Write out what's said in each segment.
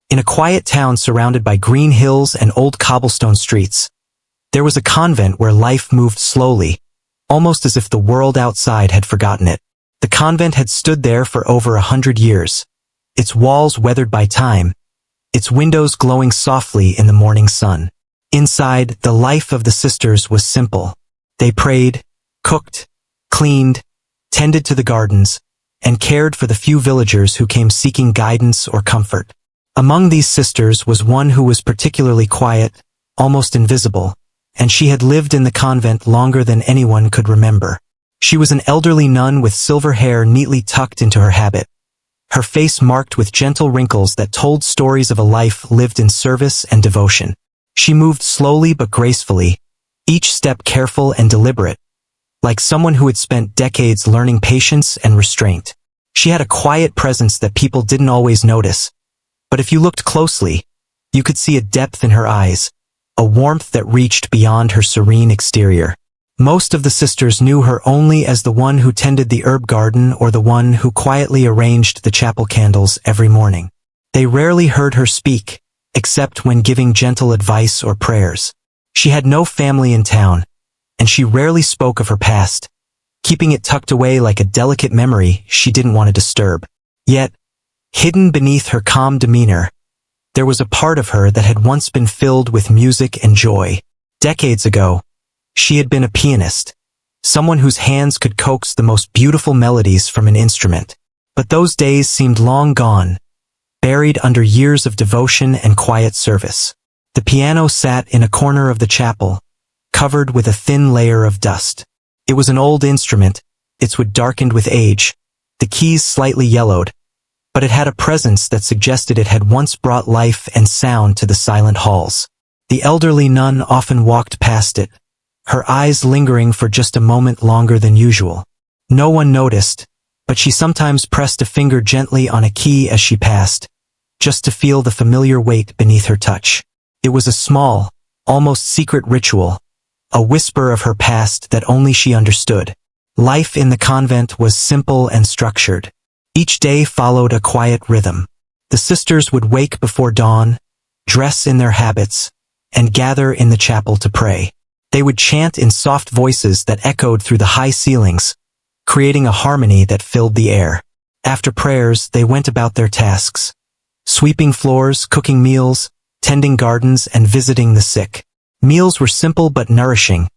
In a quiet town surrounded by green hills and old cobblestone streets, there was a convent where life moved slowly, almost as if the world outside had forgotten it. The convent had stood there for over 100 years, its walls weathered by time, its windows glowing softly in the morning sun. Inside, the life of the sisters was simple. They prayed, cooked, cleaned, tended to the gardens, and cared for the few villagers who came seeking guidance or comfort. Among these sisters was one who was particularly quiet, almost invisible, and she had lived in the convent longer than anyone could remember. She was an elderly nun with silver hair neatly tucked into her habit, her face marked with gentle wrinkles that told stories of a life lived in service and devotion. She moved slowly but gracefully, each step careful and deliberate, like someone who had spent decades learning patience and restraint. She had a quiet presence that people didn't always notice, but if you looked closely, you could see a depth in her eyes, a warmth that reached beyond her serene exterior. Most of the sisters knew her only as the one who tended the herb garden or the one who quietly arranged the chapel candles every morning. They rarely heard her speak, except when giving gentle advice or prayers. She had no family in town, and she rarely spoke of her past, keeping it tucked away like a delicate memory she didn't want to disturb. Yet, hidden beneath her calm demeanor, there was a part of her that had once been filled with music and joy. Decades ago, she had been a pianist, someone whose hands could coax the most beautiful melodies from an instrument. But those days seemed long gone, buried under years of devotion and quiet service. The piano sat in a corner of the chapel, covered with a thin layer of dust. It was an old instrument, its wood darkened with age, the keys slightly yellowed, but it had a presence that suggested it had once brought life and sound to the silent halls. The elderly nun often walked past it, her eyes lingering for just a moment longer than usual. No one noticed, but she sometimes pressed a finger gently on a key as she passed, just to feel the familiar weight beneath her touch. It was a small, almost secret ritual, a whisper of her past that only she understood. Life in the convent was simple and structured. Each day followed a quiet rhythm. The sisters would wake before dawn, dress in their habits, and gather in the chapel to pray. They would chant in soft voices that echoed through the high ceilings, creating a harmony that filled the air. After prayers, they went about their tasks, sweeping floors, cooking meals, tending gardens, and visiting the sick. Meals were simple but nourishing,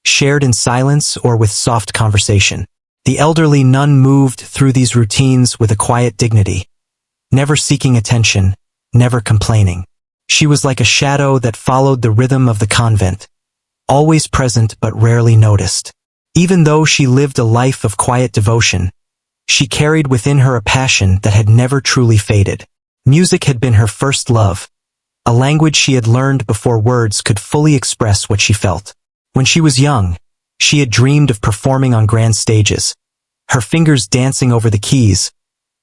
shared in silence or with soft conversation. The elderly nun moved through these routines with a quiet dignity, never seeking attention, never complaining. She was like a shadow that followed the rhythm of the convent, always present but rarely noticed. Even though she lived a life of quiet devotion, she carried within her a passion that had never truly faded. Music had been her first love, a language she had learned before words could fully express what she felt. When she was young, she had dreamed of performing on grand stages, her fingers dancing over the keys,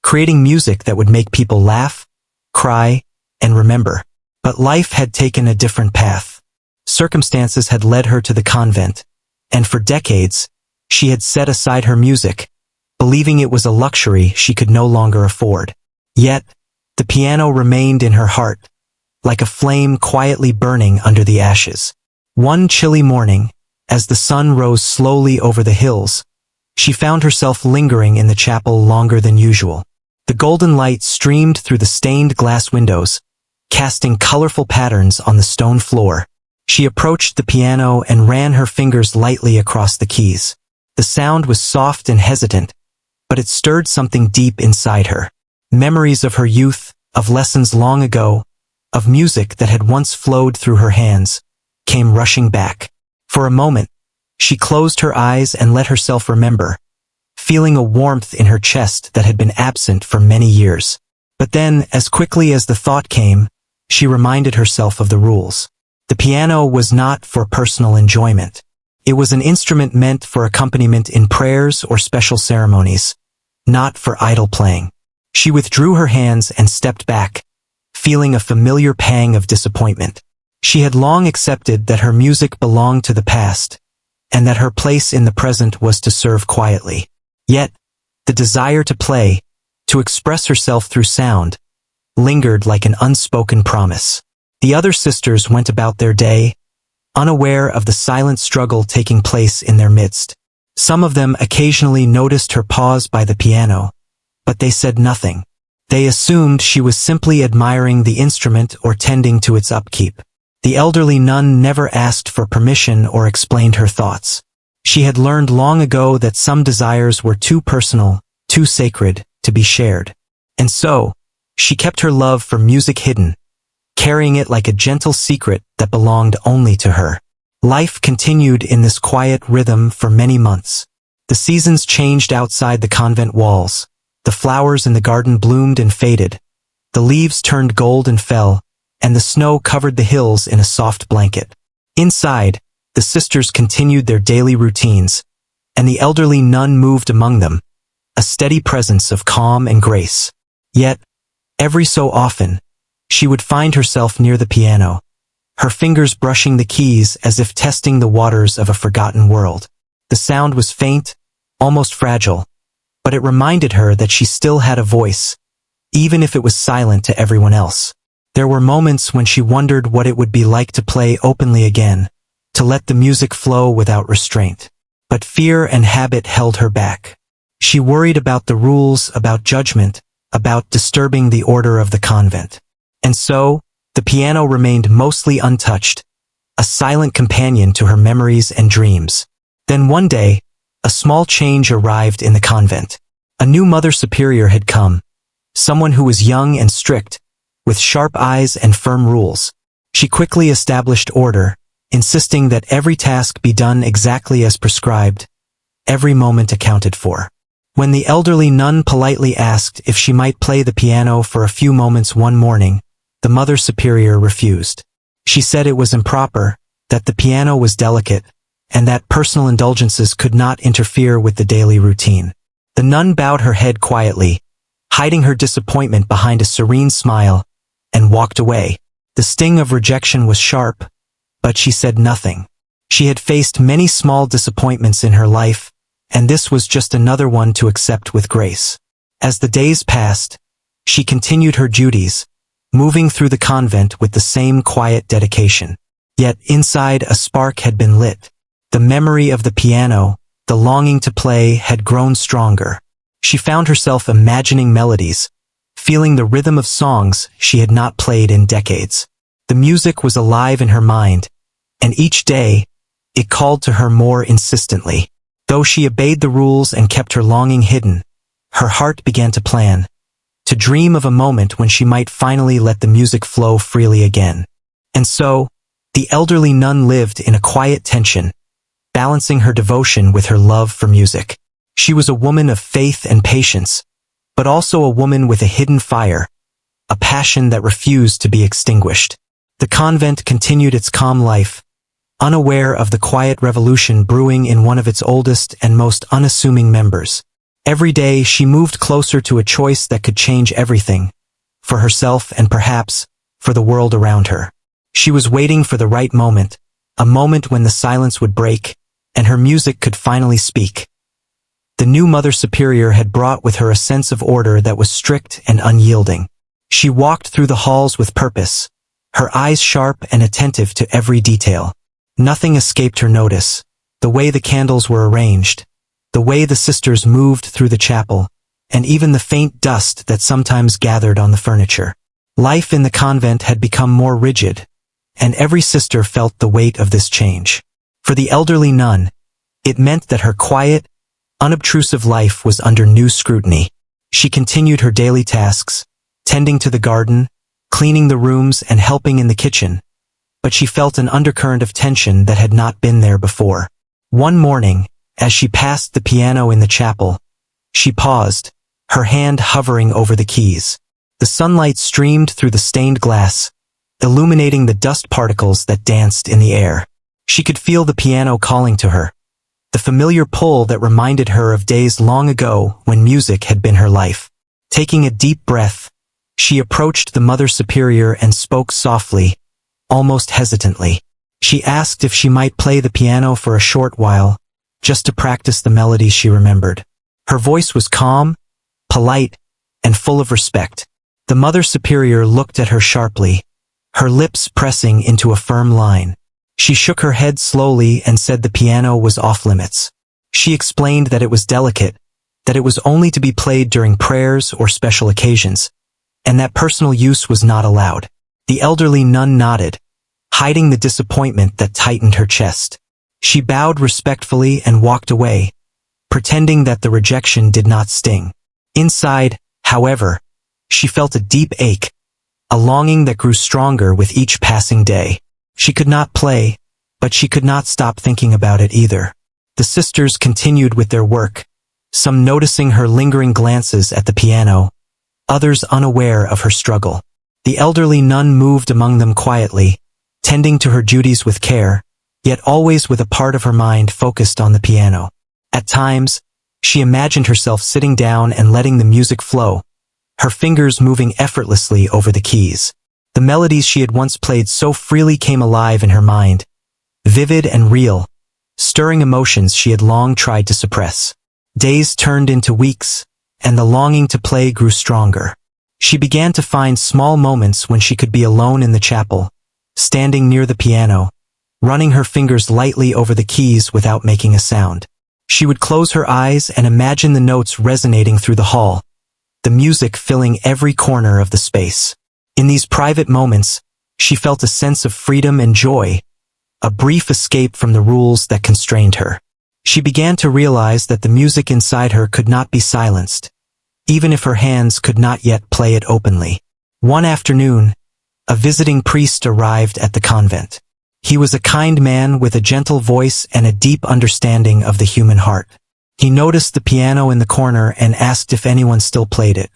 creating music that would make people laugh, cry, and remember. But life had taken a different path. Circumstances had led her to the convent, and for decades, she had set aside her music, believing it was a luxury she could no longer afford. Yet, the piano remained in her heart, like a flame quietly burning under the ashes. One chilly morning, as the sun rose slowly over the hills, she found herself lingering in the chapel longer than usual. The golden light streamed through the stained glass windows, casting colorful patterns on the stone floor. She approached the piano and ran her fingers lightly across the keys. The sound was soft and hesitant, but it stirred something deep inside her. Memories of her youth, of lessons long ago, of music that had once flowed through her hands, came rushing back. For a moment, she closed her eyes and let herself remember, feeling a warmth in her chest that had been absent for many years. But then, as quickly as the thought came, she reminded herself of the rules. The piano was not for personal enjoyment. It was an instrument meant for accompaniment in prayers or special ceremonies, not for idle playing. She withdrew her hands and stepped back, feeling a familiar pang of disappointment. She had long accepted that her music belonged to the past, and that her place in the present was to serve quietly. Yet, the desire to play, to express herself through sound, lingered like an unspoken promise. The other sisters went about their day, unaware of the silent struggle taking place in their midst. Some of them occasionally noticed her pause by the piano, but they said nothing. They assumed she was simply admiring the instrument or tending to its upkeep. The elderly nun never asked for permission or explained her thoughts. She had learned long ago that some desires were too personal, too sacred, to be shared. And so, she kept her love for music hidden, carrying it like a gentle secret that belonged only to her. Life continued in this quiet rhythm for many months. The seasons changed outside the convent walls. The flowers in the garden bloomed and faded. The leaves turned gold and fell, and the snow covered the hills in a soft blanket. Inside, the sisters continued their daily routines, and the elderly nun moved among them, a steady presence of calm and grace. Yet, every so often, she would find herself near the piano, her fingers brushing the keys as if testing the waters of a forgotten world. The sound was faint, almost fragile, but it reminded her that she still had a voice, even if it was silent to everyone else. There were moments when she wondered what it would be like to play openly again, to let the music flow without restraint. But fear and habit held her back. She worried about the rules, about judgment, about disturbing the order of the convent. And so, the piano remained mostly untouched, a silent companion to her memories and dreams. Then one day, a small change arrived in the convent. A new Mother Superior had come, someone who was young and strict, with sharp eyes and firm rules. She quickly established order, insisting that every task be done exactly as prescribed, every moment accounted for. When the elderly nun politely asked if she might play the piano for a few moments one morning, the Mother Superior refused. She said it was improper, that the piano was delicate, and that personal indulgences could not interfere with the daily routine. The nun bowed her head quietly, hiding her disappointment behind a serene smile, and walked away. The sting of rejection was sharp, but she said nothing. She had faced many small disappointments in her life, and this was just another one to accept with grace. As the days passed, she continued her duties, moving through the convent with the same quiet dedication. Yet inside a spark had been lit. The memory of the piano, the longing to play, had grown stronger. She found herself imagining melodies, feeling the rhythm of songs she had not played in decades. The music was alive in her mind, and each day, it called to her more insistently. Though she obeyed the rules and kept her longing hidden, her heart began to plan, to dream of a moment when she might finally let the music flow freely again. And so, the elderly nun lived in a quiet tension, balancing her devotion with her love for music. She was a woman of faith and patience, but also a woman with a hidden fire, a passion that refused to be extinguished. The convent continued its calm life, unaware of the quiet revolution brewing in one of its oldest and most unassuming members. Every day she moved closer to a choice that could change everything, for herself and perhaps for the world around her. She was waiting for the right moment, a moment when the silence would break, and her music could finally speak. The new Mother Superior had brought with her a sense of order that was strict and unyielding. She walked through the halls with purpose, her eyes sharp and attentive to every detail. Nothing escaped her notice: the way the candles were arranged, the way the sisters moved through the chapel, and even the faint dust that sometimes gathered on the furniture. Life in the convent had become more rigid, and every sister felt the weight of this change. For the elderly nun, it meant that her quiet, unobtrusive life was under new scrutiny. She continued her daily tasks, tending to the garden, cleaning the rooms, and helping in the kitchen, but she felt an undercurrent of tension that had not been there before. One morning, as she passed the piano in the chapel, she paused, her hand hovering over the keys. The sunlight streamed through the stained glass, illuminating the dust particles that danced in the air. She could feel the piano calling to her, the familiar pull that reminded her of days long ago when music had been her life. Taking a deep breath, she approached the Mother Superior and spoke softly, almost hesitantly. She asked if she might play the piano for a short while, just to practice the melodies she remembered. Her voice was calm, polite, and full of respect. The Mother Superior looked at her sharply, her lips pressing into a firm line. She shook her head slowly and said the piano was off limits. She explained that it was delicate, that it was only to be played during prayers or special occasions, and that personal use was not allowed. The elderly nun nodded, hiding the disappointment that tightened her chest. She bowed respectfully and walked away, pretending that the rejection did not sting. Inside, however, she felt a deep ache, a longing that grew stronger with each passing day. She could not play, but she could not stop thinking about it either. The sisters continued with their work, some noticing her lingering glances at the piano, others unaware of her struggle. The elderly nun moved among them quietly, tending to her duties with care, yet always with a part of her mind focused on the piano. At times, she imagined herself sitting down and letting the music flow, her fingers moving effortlessly over the keys. The melodies she had once played so freely came alive in her mind, vivid and real, stirring emotions she had long tried to suppress. Days turned into weeks, and the longing to play grew stronger. She began to find small moments when she could be alone in the chapel, standing near the piano, running her fingers lightly over the keys without making a sound. She would close her eyes and imagine the notes resonating through the hall, the music filling every corner of the space. In these private moments, she felt a sense of freedom and joy, a brief escape from the rules that constrained her. She began to realize that the music inside her could not be silenced, even if her hands could not yet play it openly. One afternoon, a visiting priest arrived at the convent. He was a kind man with a gentle voice and a deep understanding of the human heart. He noticed the piano in the corner and asked if anyone still played it.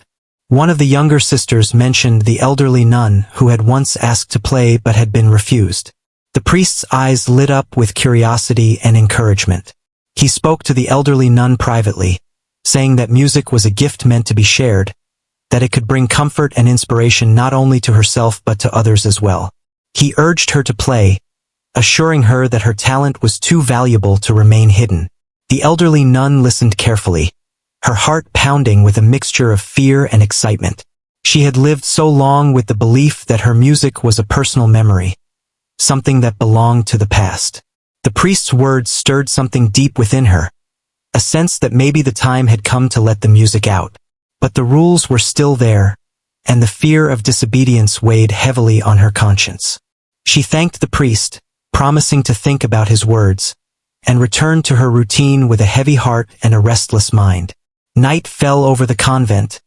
One of the younger sisters mentioned the elderly nun who had once asked to play but had been refused. The priest's eyes lit up with curiosity and encouragement. He spoke to the elderly nun privately, saying that music was a gift meant to be shared, that it could bring comfort and inspiration not only to herself but to others as well. He urged her to play, assuring her that her talent was too valuable to remain hidden. The elderly nun listened carefully, her heart pounding with a mixture of fear and excitement. She had lived so long with the belief that her music was a personal memory, something that belonged to the past. The priest's words stirred something deep within her, a sense that maybe the time had come to let the music out. But the rules were still there, and the fear of disobedience weighed heavily on her conscience. She thanked the priest, promising to think about his words, and returned to her routine with a heavy heart and a restless mind. Night fell over the convent,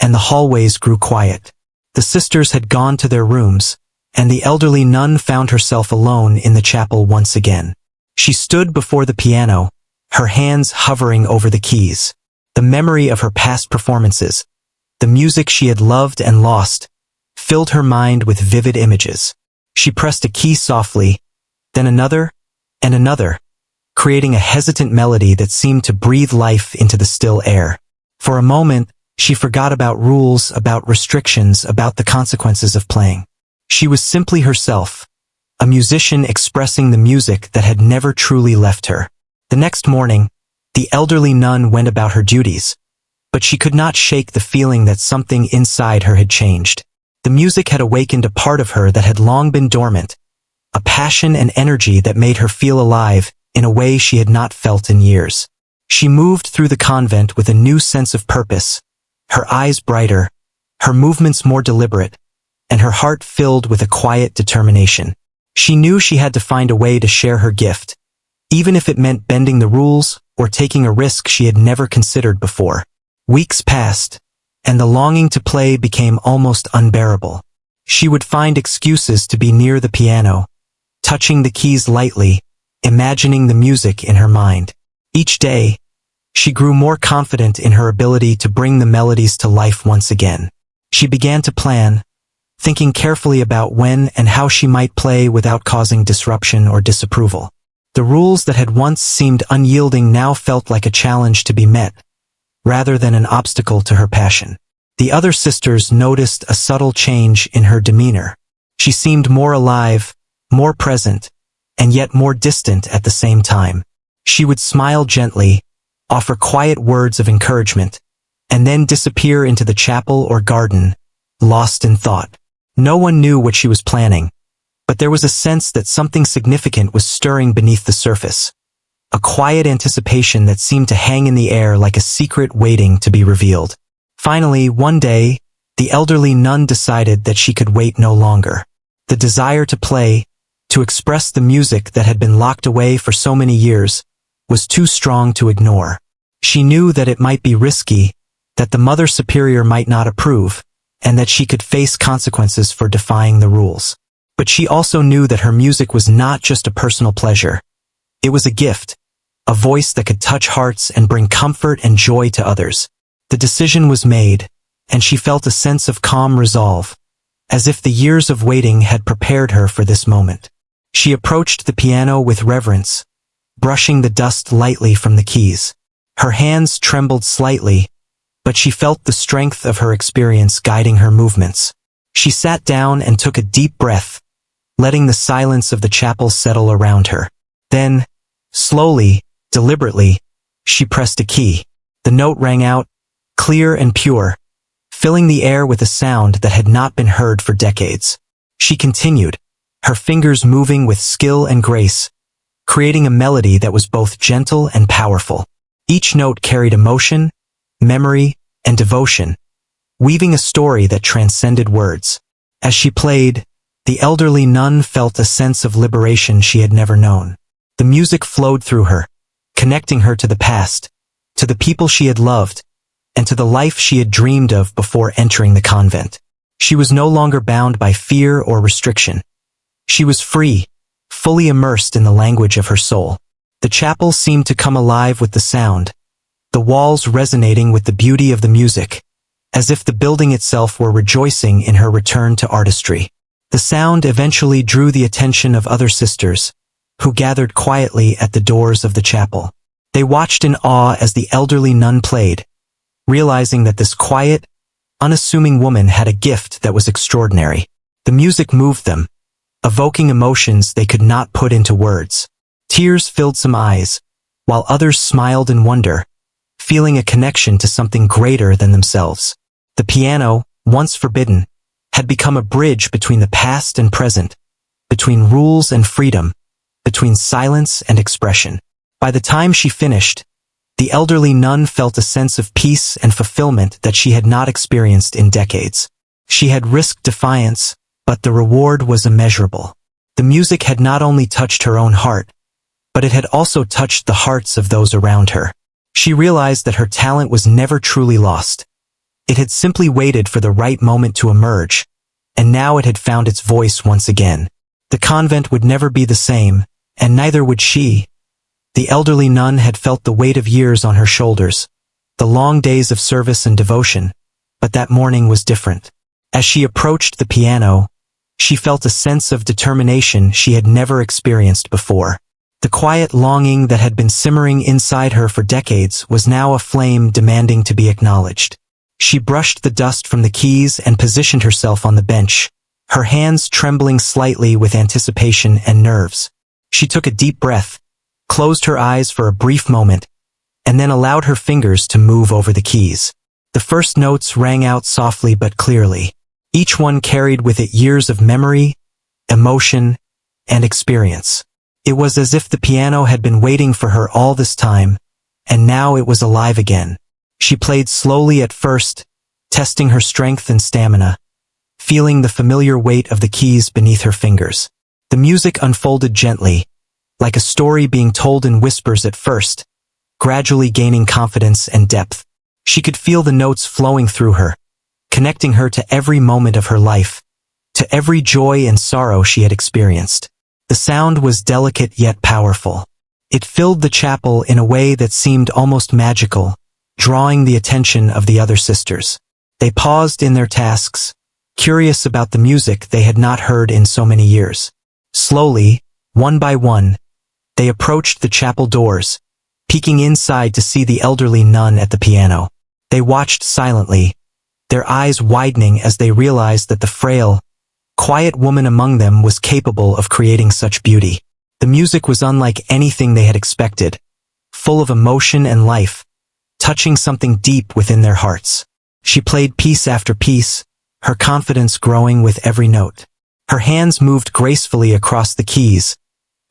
and the hallways grew quiet. The sisters had gone to their rooms, and the elderly nun found herself alone in the chapel once again. She stood before the piano, her hands hovering over the keys. The memory of her past performances, the music she had loved and lost, filled her mind with vivid images. She pressed a key softly, then another, and another, creating a hesitant melody that seemed to breathe life into the still air. For a moment, she forgot about rules, about restrictions, about the consequences of playing. She was simply herself, a musician expressing the music that had never truly left her. The next morning, the elderly nun went about her duties, but she could not shake the feeling that something inside her had changed. The music had awakened a part of her that had long been dormant, a passion and energy that made her feel alive in a way she had not felt in years. She moved through the convent with a new sense of purpose, her eyes brighter, her movements more deliberate, and her heart filled with a quiet determination. She knew she had to find a way to share her gift, even if it meant bending the rules or taking a risk she had never considered before. Weeks passed, and the longing to play became almost unbearable. She would find excuses to be near the piano, touching the keys lightly, imagining the music in her mind. Each day, she grew more confident in her ability to bring the melodies to life once again. She began to plan, thinking carefully about when and how she might play without causing disruption or disapproval. The rules that had once seemed unyielding now felt like a challenge to be met, rather than an obstacle to her passion. The other sisters noticed a subtle change in her demeanor. She seemed more alive, more present, and yet more distant at the same time. She would smile gently, offer quiet words of encouragement, and then disappear into the chapel or garden, lost in thought. No one knew what she was planning, but there was a sense that something significant was stirring beneath the surface. A quiet anticipation that seemed to hang in the air like a secret waiting to be revealed. Finally, one day, the elderly nun decided that she could wait no longer. The desire to play, to express the music that had been locked away for so many years, was too strong to ignore. She knew that it might be risky, that the Mother Superior might not approve, and that she could face consequences for defying the rules. But she also knew that her music was not just a personal pleasure. It was a gift, a voice that could touch hearts and bring comfort and joy to others. The decision was made, and she felt a sense of calm resolve, as if the years of waiting had prepared her for this moment. She approached the piano with reverence, brushing the dust lightly from the keys. Her hands trembled slightly, but she felt the strength of her experience guiding her movements. She sat down and took a deep breath, letting the silence of the chapel settle around her. Then, slowly, deliberately, she pressed a key. The note rang out, clear and pure, filling the air with a sound that had not been heard for decades. She continued, her fingers moving with skill and grace, creating a melody that was both gentle and powerful. Each note carried emotion, memory, and devotion, weaving a story that transcended words. As she played, the elderly nun felt a sense of liberation she had never known. The music flowed through her, connecting her to the past, to the people she had loved, and to the life she had dreamed of before entering the convent. She was no longer bound by fear or restriction. She was free, fully immersed in the language of her soul. The chapel seemed to come alive with the sound, the walls resonating with the beauty of the music, as if the building itself were rejoicing in her return to artistry. The sound eventually drew the attention of other sisters, who gathered quietly at the doors of the chapel. They watched in awe as the elderly nun played, realizing that this quiet, unassuming woman had a gift that was extraordinary. The music moved them, evoking emotions they could not put into words. Tears filled some eyes, while others smiled in wonder, feeling a connection to something greater than themselves. The piano, once forbidden, had become a bridge between the past and present, between rules and freedom, between silence and expression. By the time she finished, the elderly nun felt a sense of peace and fulfillment that she had not experienced in decades. She had risked defiance, but the reward was immeasurable. The music had not only touched her own heart, but it had also touched the hearts of those around her. She realized that her talent was never truly lost. It had simply waited for the right moment to emerge, and now it had found its voice once again. The convent would never be the same, and neither would she. The elderly nun had felt the weight of years on her shoulders, the long days of service and devotion, but that morning was different. As she approached the piano, she felt a sense of determination she had never experienced before. The quiet longing that had been simmering inside her for decades was now a flame demanding to be acknowledged. She brushed the dust from the keys and positioned herself on the bench, her hands trembling slightly with anticipation and nerves. She took a deep breath, closed her eyes for a brief moment, and then allowed her fingers to move over the keys. The first notes rang out softly but clearly. Each one carried with it years of memory, emotion, and experience. It was as if the piano had been waiting for her all this time, and now it was alive again. She played slowly at first, testing her strength and stamina, feeling the familiar weight of the keys beneath her fingers. The music unfolded gently, like a story being told in whispers at first, gradually gaining confidence and depth. She could feel the notes flowing through her, connecting her to every moment of her life, to every joy and sorrow she had experienced. The sound was delicate yet powerful. It filled the chapel in a way that seemed almost magical, drawing the attention of the other sisters. They paused in their tasks, curious about the music they had not heard in so many years. Slowly, one by one, they approached the chapel doors, peeking inside to see the elderly nun at the piano. They watched silently, their eyes widening as they realized that the frail, quiet woman among them was capable of creating such beauty. The music was unlike anything they had expected, full of emotion and life, touching something deep within their hearts. She played piece after piece, her confidence growing with every note. Her hands moved gracefully across the keys,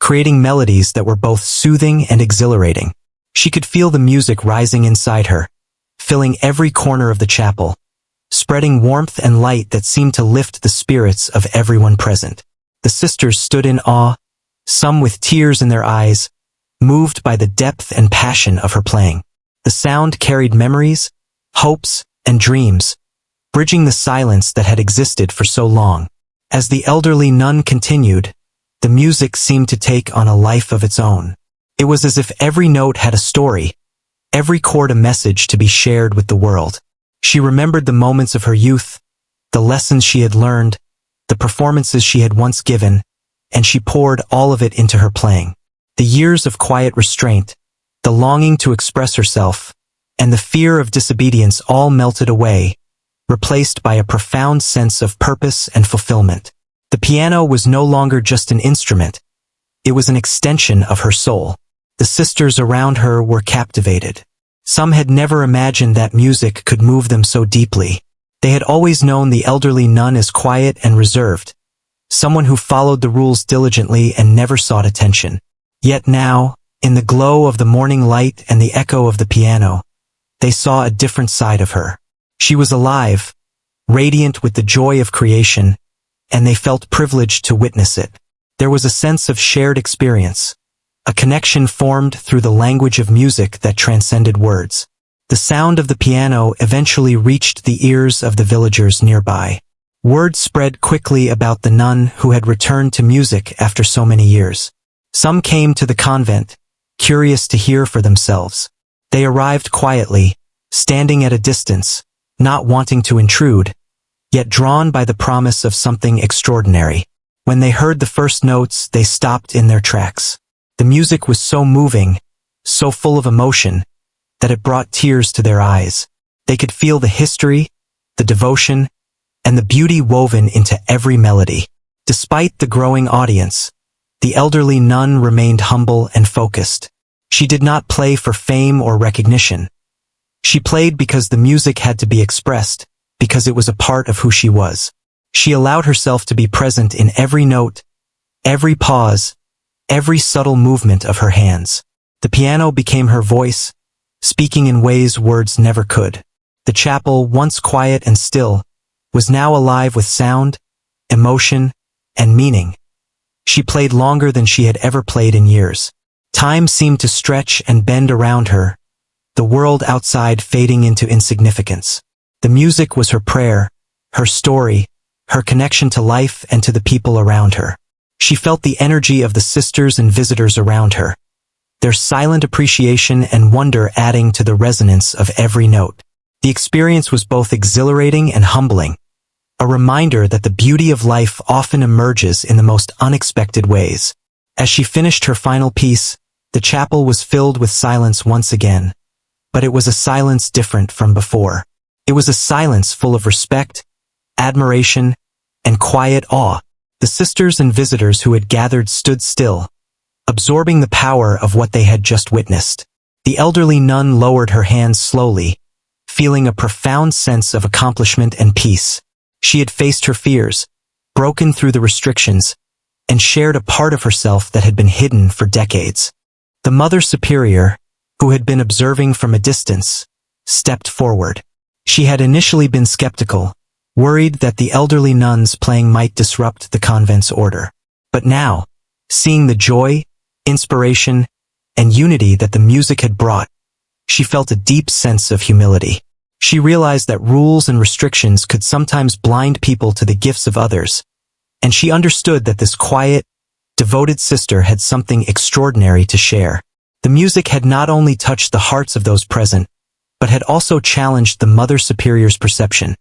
creating melodies that were both soothing and exhilarating. She could feel the music rising inside her, filling every corner of the chapel, spreading warmth and light that seemed to lift the spirits of everyone present. The sisters stood in awe, some with tears in their eyes, moved by the depth and passion of her playing. The sound carried memories, hopes, and dreams, bridging the silence that had existed for so long. As the elderly nun continued, the music seemed to take on a life of its own. It was as if every note had a story, every chord a message to be shared with the world. She remembered the moments of her youth, the lessons she had learned, the performances she had once given, and she poured all of it into her playing. The years of quiet restraint, the longing to express herself, and the fear of disobedience all melted away, replaced by a profound sense of purpose and fulfillment. The piano was no longer just an instrument. It was an extension of her soul. The sisters around her were captivated. Some had never imagined that music could move them so deeply. They had always known the elderly nun as quiet and reserved, someone who followed the rules diligently and never sought attention. Yet now, in the glow of the morning light and the echo of the piano, they saw a different side of her. She was alive, radiant with the joy of creation, and they felt privileged to witness it. There was a sense of shared experience, a connection formed through the language of music that transcended words. The sound of the piano eventually reached the ears of the villagers nearby. Word spread quickly about the nun who had returned to music after so many years. Some came to the convent, curious to hear for themselves. They arrived quietly, standing at a distance, not wanting to intrude, yet drawn by the promise of something extraordinary. When they heard the first notes, they stopped in their tracks. The music was so moving, so full of emotion, that it brought tears to their eyes. They could feel the history, the devotion, and the beauty woven into every melody. Despite the growing audience, the elderly nun remained humble and focused. She did not play for fame or recognition. She played because the music had to be expressed, because it was a part of who she was. She allowed herself to be present in every note, every pause, every subtle movement of her hands. The piano became her voice, speaking in ways words never could. The chapel, once quiet and still, was now alive with sound, emotion, and meaning. She played longer than she had ever played in years. Time seemed to stretch and bend around her, the world outside fading into insignificance. The music was her prayer, her story, her connection to life and to the people around her. She felt the energy of the sisters and visitors around her, their silent appreciation and wonder adding to the resonance of every note. The experience was both exhilarating and humbling, a reminder that the beauty of life often emerges in the most unexpected ways. As she finished her final piece, the chapel was filled with silence once again, but it was a silence different from before. It was a silence full of respect, admiration, and quiet awe. The sisters and visitors who had gathered stood still, absorbing the power of what they had just witnessed. The elderly nun lowered her hands slowly, feeling a profound sense of accomplishment and peace. She had faced her fears, broken through the restrictions, and shared a part of herself that had been hidden for decades. The Mother Superior, who had been observing from a distance, stepped forward. She had initially been skeptical, worried that the elderly nuns playing might disrupt the convent's order. But now, seeing the joy, inspiration, and unity that the music had brought, she felt a deep sense of humility. She realized that rules and restrictions could sometimes blind people to the gifts of others, and she understood that this quiet, devoted sister had something extraordinary to share. The music had not only touched the hearts of those present, but had also challenged the Mother Superior's perception,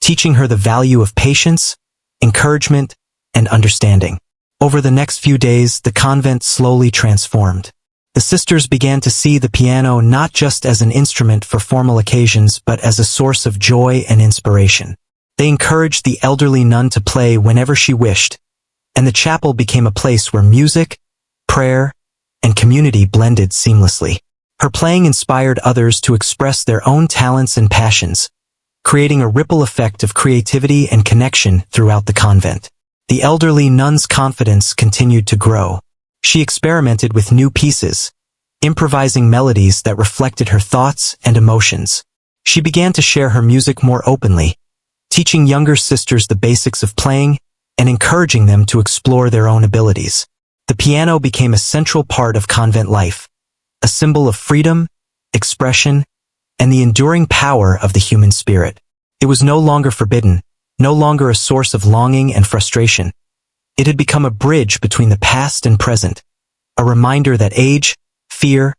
teaching her the value of patience, encouragement, and understanding. Over the next few days, the convent slowly transformed. The sisters began to see the piano not just as an instrument for formal occasions but as a source of joy and inspiration. They encouraged the elderly nun to play whenever she wished, and the chapel became a place where music, prayer, and community blended seamlessly. Her playing inspired others to express their own talents and passions, creating a ripple effect of creativity and connection throughout the convent. The elderly nun's confidence continued to grow. She experimented with new pieces, improvising melodies that reflected her thoughts and emotions. She began to share her music more openly, teaching younger sisters the basics of playing and encouraging them to explore their own abilities. The piano became a central part of convent life, a symbol of freedom, expression, and the enduring power of the human spirit. It was no longer forbidden, no longer a source of longing and frustration. It had become a bridge between the past and present, a reminder that age, fear,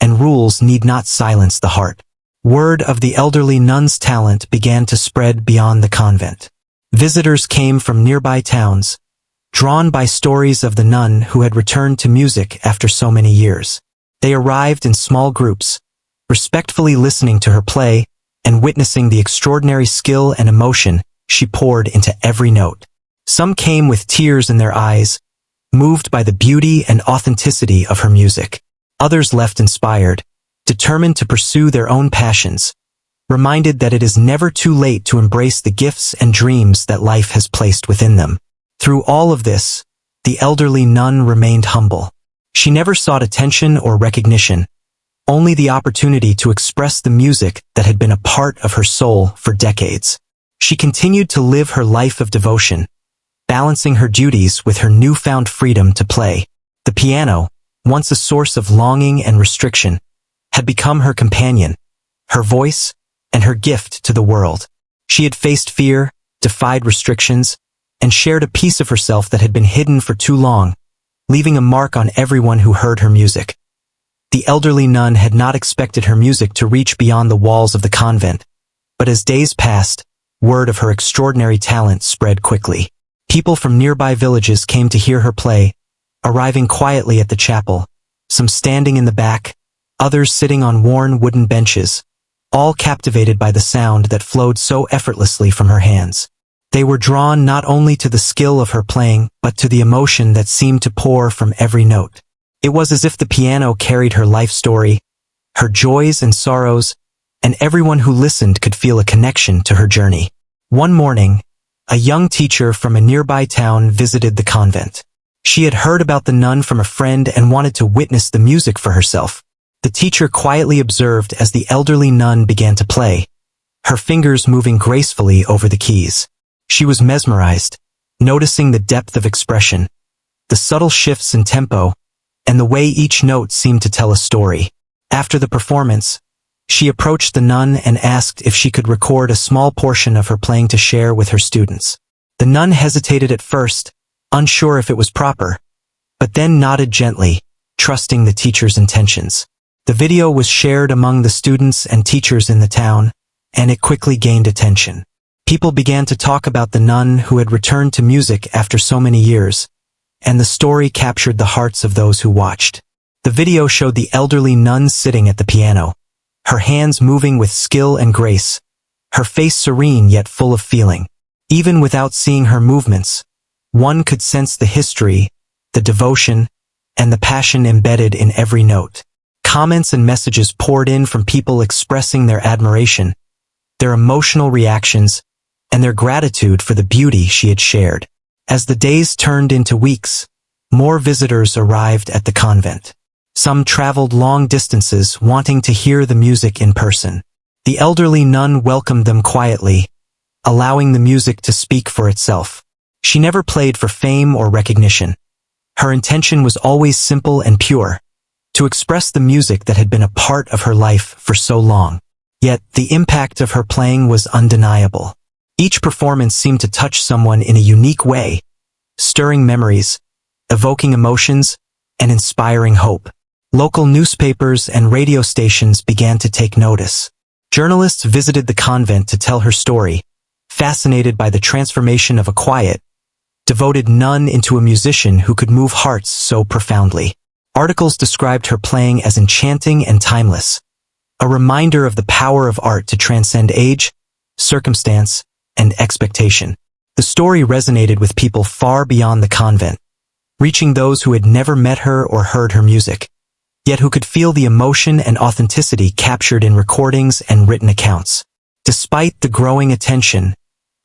and rules need not silence the heart. Word of the elderly nun's talent began to spread beyond the convent. Visitors came from nearby towns, drawn by stories of the nun who had returned to music after so many years. They arrived in small groups, respectfully listening to her play and witnessing the extraordinary skill and emotion she poured into every note. Some came with tears in their eyes, moved by the beauty and authenticity of her music. Others left inspired, determined to pursue their own passions, reminded that it is never too late to embrace the gifts and dreams that life has placed within them. Through all of this, the elderly nun remained humble. She never sought attention or recognition, only the opportunity to express the music that had been a part of her soul for decades. She continued to live her life of devotion, balancing her duties with her newfound freedom to play. The piano, once a source of longing and restriction, had become her companion, her voice, and her gift to the world. She had faced fear, defied restrictions, and shared a piece of herself that had been hidden for too long, leaving a mark on everyone who heard her music. The elderly nun had not expected her music to reach beyond the walls of the convent, but as days passed, word of her extraordinary talent spread quickly. People from nearby villages came to hear her play, arriving quietly at the chapel, some standing in the back, others sitting on worn wooden benches, all captivated by the sound that flowed so effortlessly from her hands. They were drawn not only to the skill of her playing, but to the emotion that seemed to pour from every note. It was as if the piano carried her life story, her joys and sorrows, and everyone who listened could feel a connection to her journey. One morning, a young teacher from a nearby town visited the convent. She had heard about the nun from a friend and wanted to witness the music for herself. The teacher quietly observed as the elderly nun began to play, her fingers moving gracefully over the keys. She was mesmerized, noticing the depth of expression, the subtle shifts in tempo, and the way each note seemed to tell a story. After the performance, she approached the nun and asked if she could record a small portion of her playing to share with her students. The nun hesitated at first, unsure if it was proper, but then nodded gently, trusting the teacher's intentions. The video was shared among the students and teachers in the town, and it quickly gained attention. People began to talk about the nun who had returned to music after so many years, and the story captured the hearts of those who watched. The video showed the elderly nun sitting at the piano, her hands moving with skill and grace, her face serene yet full of feeling. Even without seeing her movements, one could sense the history, the devotion, and the passion embedded in every note. Comments and messages poured in from people expressing their admiration, their emotional reactions, and their gratitude for the beauty she had shared. As the days turned into weeks, more visitors arrived at the convent. Some traveled long distances wanting to hear the music in person. The elderly nun welcomed them quietly, allowing the music to speak for itself. She never played for fame or recognition. Her intention was always simple and pure, to express the music that had been a part of her life for so long. Yet, the impact of her playing was undeniable. Each performance seemed to touch someone in a unique way, stirring memories, evoking emotions, and inspiring hope. Local newspapers and radio stations began to take notice. Journalists visited the convent to tell her story, fascinated by the transformation of a quiet, devoted nun into a musician who could move hearts so profoundly. Articles described her playing as enchanting and timeless, a reminder of the power of art to transcend age, circumstance, and expectation. The story resonated with people far beyond the convent, reaching those who had never met her or heard her music, yet who could feel the emotion and authenticity captured in recordings and written accounts. Despite the growing attention,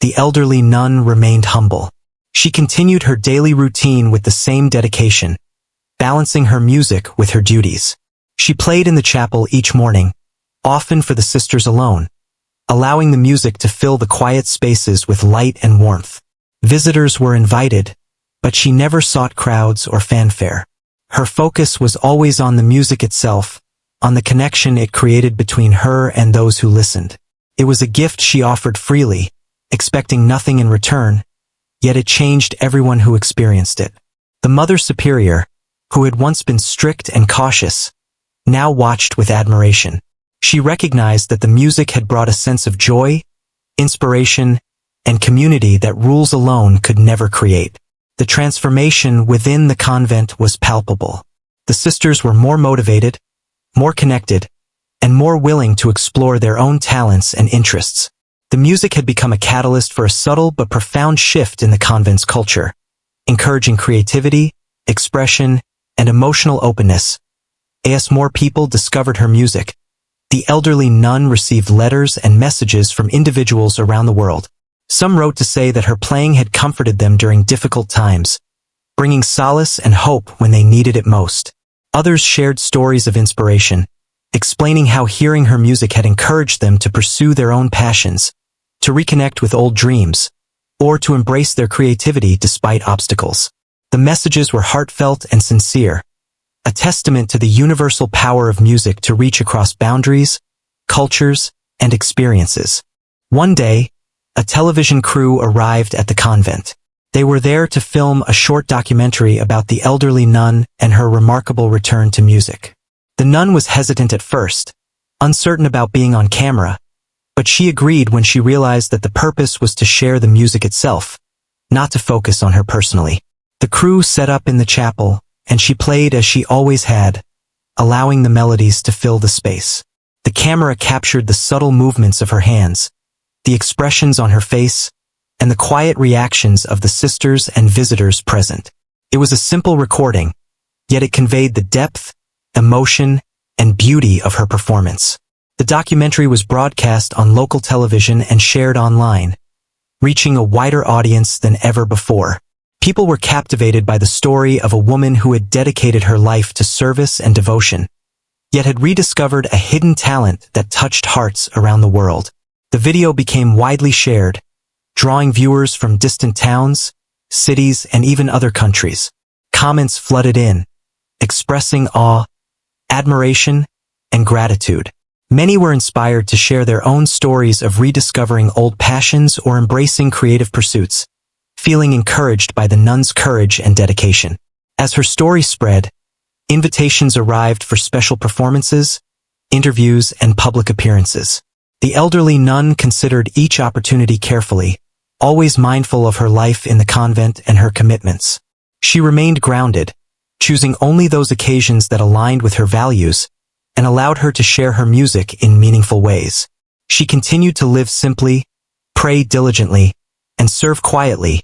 the elderly nun remained humble. She continued her daily routine with the same dedication, balancing her music with her duties. She played in the chapel each morning, often for the sisters alone, allowing the music to fill the quiet spaces with light and warmth. Visitors were invited, but she never sought crowds or fanfare. Her focus was always on the music itself, on the connection it created between her and those who listened. It was a gift she offered freely, expecting nothing in return, yet it changed everyone who experienced it. The Mother Superior, who had once been strict and cautious, now watched with admiration. She recognized that the music had brought a sense of joy, inspiration, and community that rules alone could never create. The transformation within the convent was palpable. The sisters were more motivated, more connected, and more willing to explore their own talents and interests. The music had become a catalyst for a subtle but profound shift in the convent's culture, encouraging creativity, expression, and emotional openness. As more people discovered her music, the elderly nun received letters and messages from individuals around the world. Some wrote to say that her playing had comforted them during difficult times, bringing solace and hope when they needed it most. Others shared stories of inspiration, explaining how hearing her music had encouraged them to pursue their own passions, to reconnect with old dreams, or to embrace their creativity despite obstacles. The messages were heartfelt and sincere, a testament to the universal power of music to reach across boundaries, cultures, and experiences. One day, a television crew arrived at the convent. They were there to film a short documentary about the elderly nun and her remarkable return to music. The nun was hesitant at first, uncertain about being on camera, but she agreed when she realized that the purpose was to share the music itself, not to focus on her personally. The crew set up in the chapel, and she played as she always had, allowing the melodies to fill the space. The camera captured the subtle movements of her hands, the expressions on her face, and the quiet reactions of the sisters and visitors present. It was a simple recording, yet it conveyed the depth, emotion, and beauty of her performance. The documentary was broadcast on local television and shared online, reaching a wider audience than ever before. People were captivated by the story of a woman who had dedicated her life to service and devotion, yet had rediscovered a hidden talent that touched hearts around the world. The video became widely shared, drawing viewers from distant towns, cities, and even other countries. Comments flooded in, expressing awe, admiration, and gratitude. Many were inspired to share their own stories of rediscovering old passions or embracing creative pursuits, feeling encouraged by the nun's courage and dedication. As her story spread, invitations arrived for special performances, interviews, and public appearances. The elderly nun considered each opportunity carefully, always mindful of her life in the convent and her commitments. She remained grounded, choosing only those occasions that aligned with her values, and allowed her to share her music in meaningful ways. She continued to live simply, pray diligently, and serve quietly,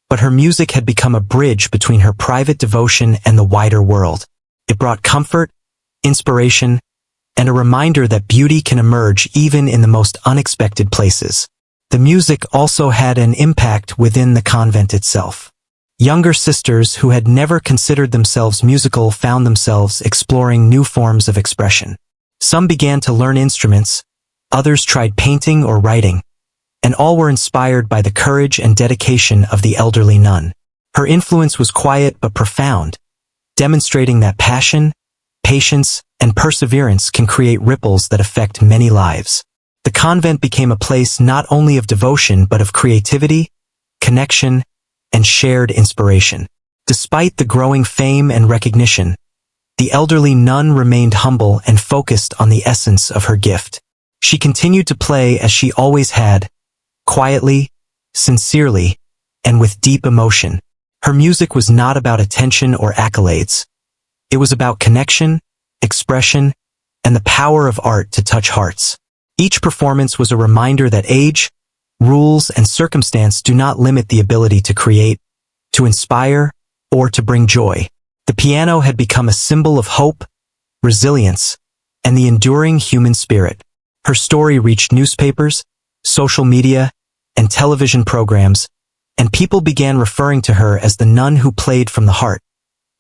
but her music had become a bridge between her private devotion and the wider world. It brought comfort, inspiration, and a reminder that beauty can emerge even in the most unexpected places. The music also had an impact within the convent itself. Younger sisters who had never considered themselves musical found themselves exploring new forms of expression. Some began to learn instruments, others tried painting or writing, and all were inspired by the courage and dedication of the elderly nun. Her influence was quiet but profound, demonstrating that passion, patience, and perseverance can create ripples that affect many lives. The convent became a place not only of devotion but of creativity, connection, and shared inspiration. Despite the growing fame and recognition, the elderly nun remained humble and focused on the essence of her gift. She continued to play as she always had, quietly, sincerely, and with deep emotion. Her music was not about attention or accolades. It was about connection, expression, and the power of art to touch hearts. Each performance was a reminder that age, rules, and circumstance do not limit the ability to create, to inspire, or to bring joy. The piano had become a symbol of hope, resilience, and the enduring human spirit. Her story reached newspapers, social media, and television programs, and people began referring to her as the nun who played from the heart,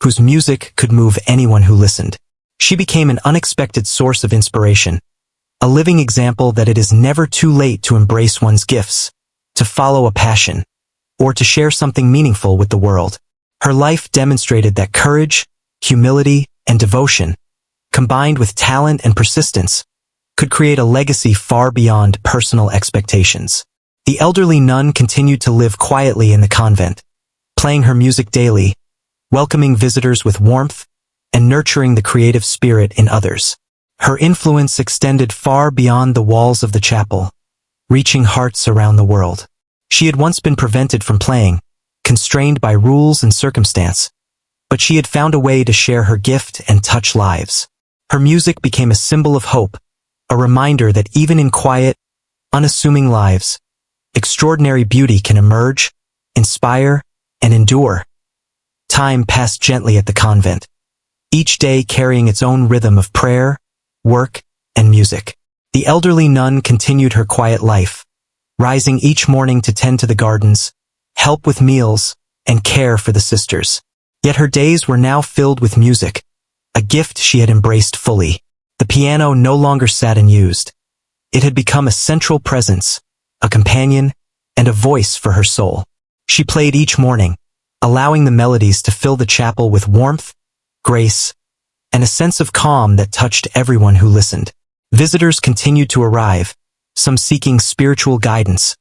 whose music could move anyone who listened. She became an unexpected source of inspiration, a living example that it is never too late to embrace one's gifts, to follow a passion, or to share something meaningful with the world. Her life demonstrated that courage, humility, and devotion, combined with talent and persistence, could create a legacy far beyond personal expectations. The elderly nun continued to live quietly in the convent, playing her music daily, welcoming visitors with warmth, and nurturing the creative spirit in others. Her influence extended far beyond the walls of the chapel, reaching hearts around the world. She had once been prevented from playing, constrained by rules and circumstance, but she had found a way to share her gift and touch lives. Her music became a symbol of hope, a reminder that even in quiet, unassuming lives, extraordinary beauty can emerge, inspire, and endure. Time passed gently at the convent, each day carrying its own rhythm of prayer, work, and music. The elderly nun continued her quiet life, rising each morning to tend to the gardens, help with meals, and care for the sisters. Yet her days were now filled with music, a gift she had embraced fully. The piano no longer sat unused. It had become a central presence, a companion, and a voice for her soul. She played each morning, allowing the melodies to fill the chapel with warmth, grace, and a sense of calm that touched everyone who listened. Visitors continued to arrive, some seeking spiritual guidance,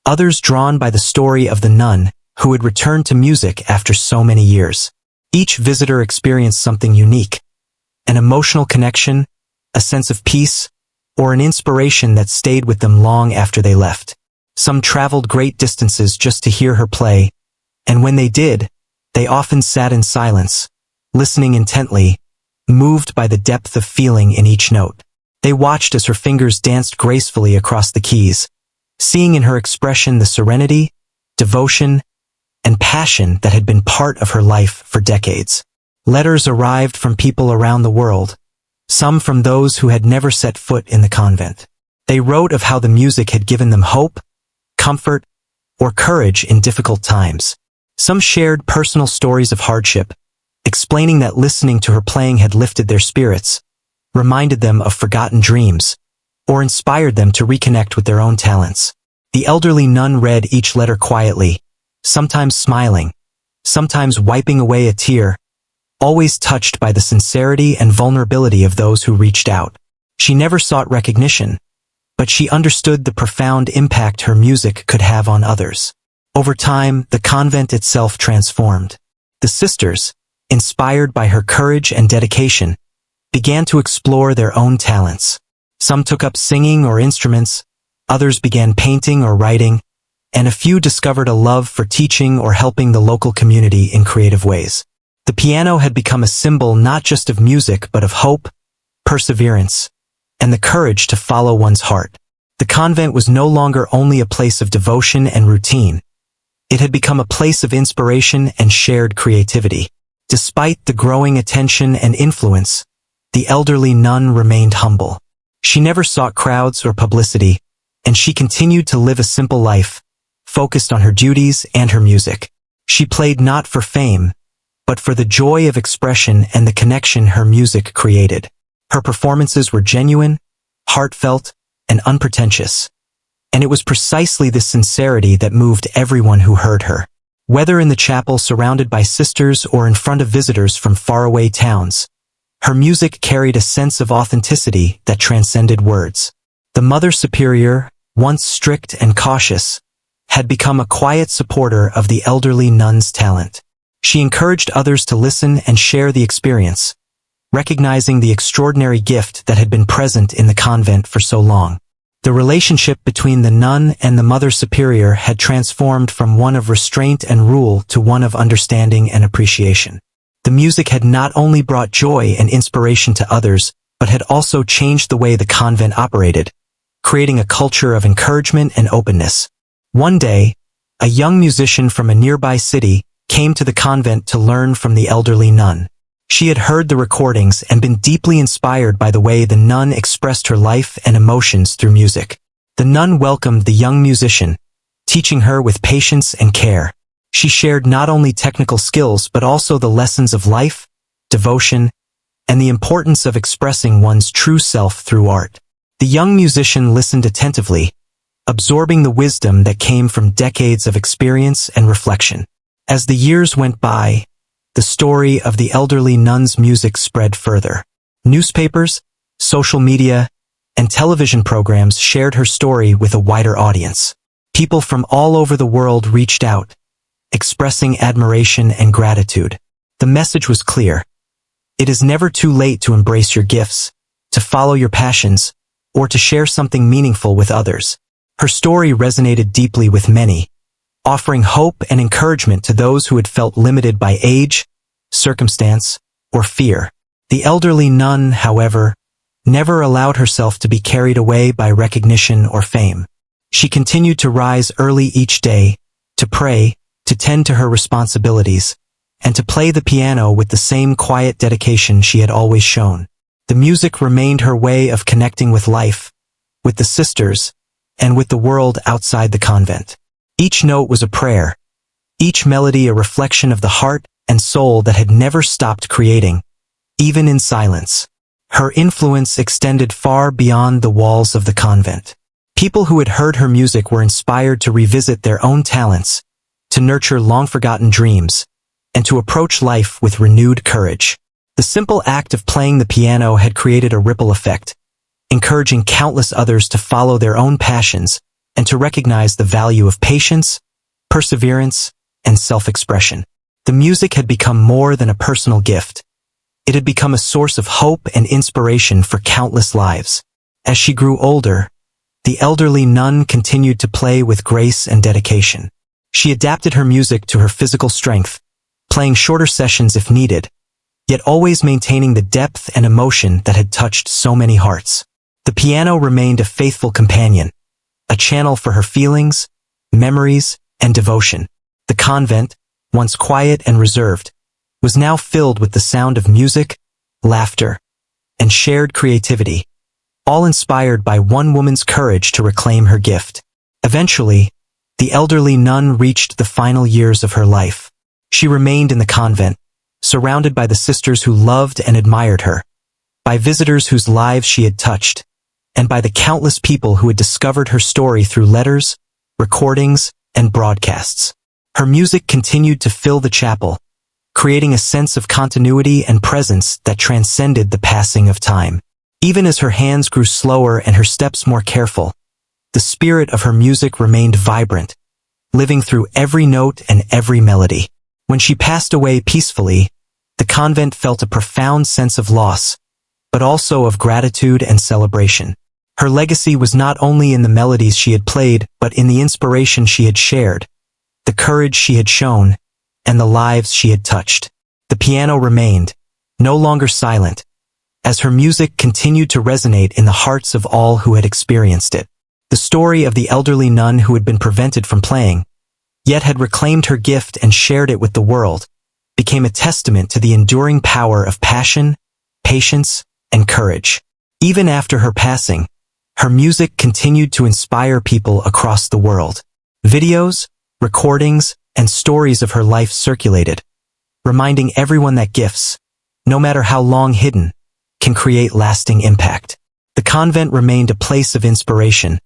others drawn by the story of the nun who had returned to music after so many years. Each visitor experienced something unique, an emotional connection, a sense of peace, or an inspiration that stayed with them long after they left. Some traveled great distances just to hear her play, and when they did, they often sat in silence, listening intently, moved by the depth of feeling in each note. They watched as her fingers danced gracefully across the keys, seeing in her expression the serenity, devotion, and passion that had been part of her life for decades. Letters arrived from people around the world, some from those who had never set foot in the convent. They wrote of how the music had given them hope, comfort, or courage in difficult times. Some shared personal stories of hardship, explaining that listening to her playing had lifted their spirits, reminded them of forgotten dreams, or inspired them to reconnect with their own talents. The elderly nun read each letter quietly, sometimes smiling, sometimes wiping away a tear, always touched by the sincerity and vulnerability of those who reached out. She never sought recognition, but she understood the profound impact her music could have on others. Over time, the convent itself transformed. The sisters, inspired by her courage and dedication, began to explore their own talents. Some took up singing or instruments, others began painting or writing, and a few discovered a love for teaching or helping the local community in creative ways. The piano had become a symbol not just of music but of hope, perseverance, and the courage to follow one's heart. The convent was no longer only a place of devotion and routine. It had become a place of inspiration and shared creativity. Despite the growing attention and influence, the elderly nun remained humble. She never sought crowds or publicity, and she continued to live a simple life, focused on her duties and her music. She played not for fame, but for the joy of expression and the connection her music created. Her performances were genuine, heartfelt, and unpretentious. And it was precisely this sincerity that moved everyone who heard her. Whether in the chapel surrounded by sisters or in front of visitors from faraway towns, her music carried a sense of authenticity that transcended words. The Mother Superior, once strict and cautious, had become a quiet supporter of the elderly nun's talent. She encouraged others to listen and share the experience, recognizing the extraordinary gift that had been present in the convent for so long. The relationship between the nun and the Mother Superior had transformed from one of restraint and rule to one of understanding and appreciation. The music had not only brought joy and inspiration to others, but had also changed the way the convent operated, creating a culture of encouragement and openness. One day, a young musician from a nearby city came to the convent to learn from the elderly nun. She had heard the recordings and been deeply inspired by the way the nun expressed her life and emotions through music. The nun welcomed the young musician, teaching her with patience and care. She shared not only technical skills but also the lessons of life, devotion, and the importance of expressing one's true self through art. The young musician listened attentively, absorbing the wisdom that came from decades of experience and reflection. As the years went by, the story of the elderly nun's music spread further. Newspapers, social media, and television programs shared her story with a wider audience. People from all over the world reached out, expressing admiration and gratitude. The message was clear. It is never too late to embrace your gifts, to follow your passions, or to share something meaningful with others. Her story resonated deeply with many, offering hope and encouragement to those who had felt limited by age, circumstance, or fear. The elderly nun, however, never allowed herself to be carried away by recognition or fame. She continued to rise early each day, to pray, to tend to her responsibilities, and to play the piano with the same quiet dedication she had always shown. The music remained her way of connecting with life, with the sisters, and with the world outside the convent. Each note was a prayer, each melody a reflection of the heart and soul that had never stopped creating, even in silence. Her influence extended far beyond the walls of the convent. People who had heard her music were inspired to revisit their own talents, to nurture long-forgotten dreams, and to approach life with renewed courage. The simple act of playing the piano had created a ripple effect, encouraging countless others to follow their own passions and to recognize the value of patience, perseverance, and self-expression. The music had become more than a personal gift. It had become a source of hope and inspiration for countless lives. As she grew older, the elderly nun continued to play with grace and dedication. She adapted her music to her physical strength, playing shorter sessions if needed, yet always maintaining the depth and emotion that had touched so many hearts. The piano remained a faithful companion, a channel for her feelings, memories, and devotion. The convent, once quiet and reserved, was now filled with the sound of music, laughter, and shared creativity, all inspired by one woman's courage to reclaim her gift. Eventually, the elderly nun reached the final years of her life. She remained in the convent, surrounded by the sisters who loved and admired her, by visitors whose lives she had touched, and by the countless people who had discovered her story through letters, recordings, and broadcasts. Her music continued to fill the chapel, creating a sense of continuity and presence that transcended the passing of time. Even as her hands grew slower and her steps more careful, the spirit of her music remained vibrant, living through every note and every melody. When she passed away peacefully, the convent felt a profound sense of loss, but also of gratitude and celebration. Her legacy was not only in the melodies she had played, but in the inspiration she had shared, the courage she had shown, and the lives she had touched. The piano remained, no longer silent, as her music continued to resonate in the hearts of all who had experienced it. The story of the elderly nun who had been prevented from playing, yet had reclaimed her gift and shared it with the world, became a testament to the enduring power of passion, patience, and courage. Even after her passing, her music continued to inspire people across the world. Videos, recordings, and stories of her life circulated, reminding everyone that gifts, no matter how long hidden, can create lasting impact. The convent remained a place of inspiration,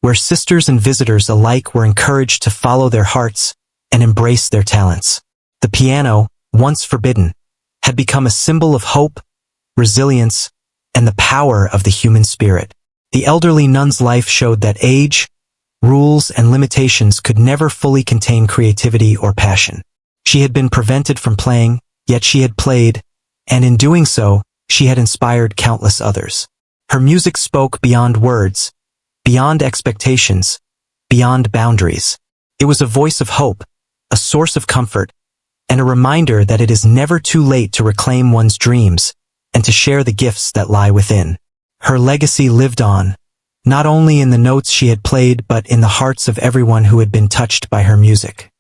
where sisters and visitors alike were encouraged to follow their hearts and embrace their talents. The piano, once forbidden, had become a symbol of hope, resilience, and the power of the human spirit. The elderly nun's life showed that age, rules, and limitations could never fully contain creativity or passion. She had been prevented from playing, yet she had played, and in doing so, she had inspired countless others. Her music spoke beyond words, beyond expectations, beyond boundaries. It was a voice of hope, a source of comfort, and a reminder that it is never too late to reclaim one's dreams and to share the gifts that lie within. Her legacy lived on, not only in the notes she had played but in the hearts of everyone who had been touched by her music.